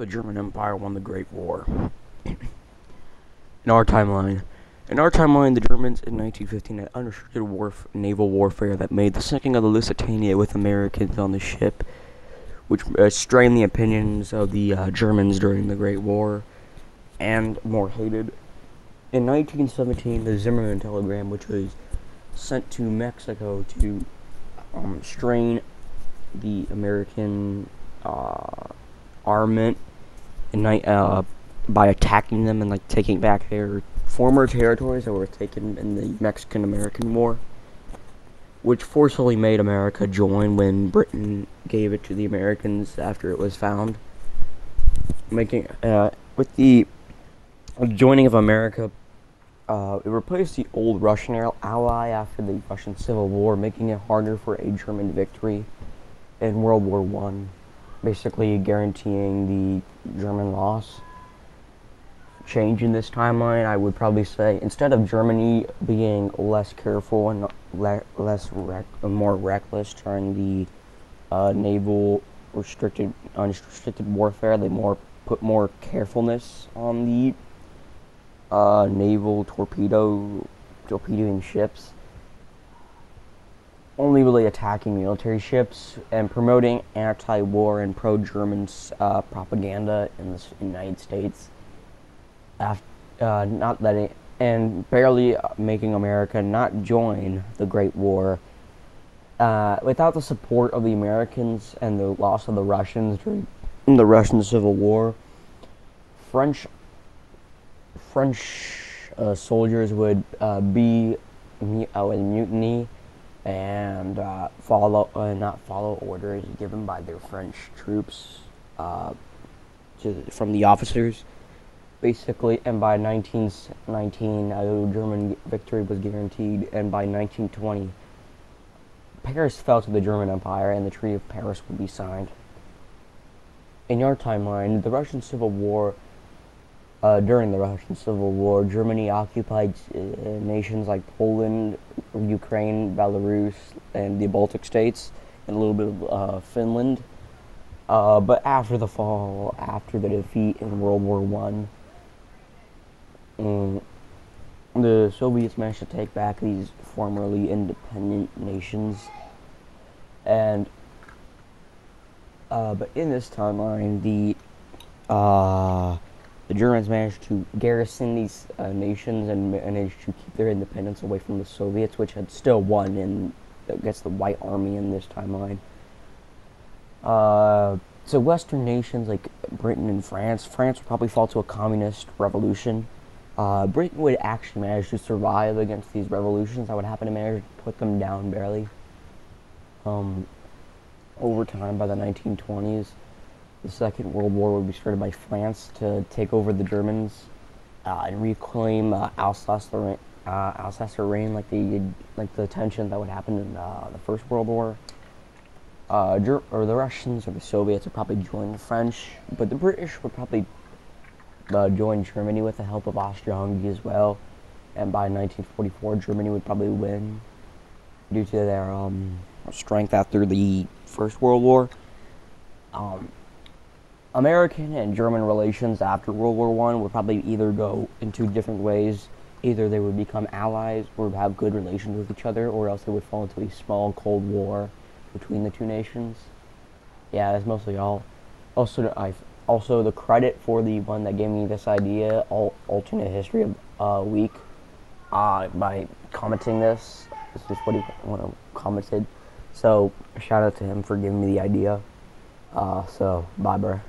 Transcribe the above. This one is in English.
The German Empire won the Great War. In our timeline. In our timeline, the Germans in 1915 had unrestricted naval warfare that made the sinking of the Lusitania with Americans on the ship, which strained the opinions of the Germans during the Great War, and more hated. In 1917, the Zimmerman telegram, which was sent to Mexico to strain the American armament by attacking them and taking back their former territories that were taken in the Mexican-American War, which forcibly made America join when Britain gave it to the Americans after it was found. Making with the joining of America, it replaced the old Russian ally after the Russian Civil War, making it harder for a German victory in World War I, basically guaranteeing the German loss. Change in this timeline, I would probably say, instead of Germany being less careful and more reckless during the naval unrestricted warfare, they put more carefulness on the naval torpedoing ships, only really attacking military ships and promoting anti-war and pro-German propaganda in the United States. Not letting and barely making America not join the Great War. Without the support of the Americans and the loss of the Russians during the Russian Civil War, French soldiers would be mutiny and not follow orders given by their French troops from the officers. Basically, and by 1919, German victory was guaranteed, and by 1920, Paris fell to the German Empire, and the Treaty of Paris would be signed. In your timeline, the Russian Civil War, during the Russian Civil War, Germany occupied nations like Poland, Ukraine, Belarus, and the Baltic states, and a little bit of Finland. But after the defeat in World War I, the Soviets managed to take back these formerly independent nations, and but in this timeline, the Germans managed to garrison these nations and managed to keep their independence away from the Soviets, which had still won against the White Army in this timeline. So Western nations like Britain and France would probably fall to a communist revolution. Britain would actually manage to survive against these revolutions that would happen to manage to put them down barely. Over time, by the 1920s, the Second World War would be started by France to take over the Germans and reclaim Alsace-Lorraine, like the tension that would happen in the First World War. Or the Russians or the Soviets would probably join the French, but the British would probably join Germany with the help of Austria-Hungary as well, and by 1944 Germany would probably win due to their strength after the First World War. American and German relations after World War I would probably either go in two different ways. Either they would become allies or have good relations with each other, or else they would fall into a small Cold War between the two nations. Yeah, that's mostly all. Also, the credit for the one that gave me this idea, alternate history of week, by commenting this. This is what he commented. So shout out to him for giving me the idea. So bye, bro.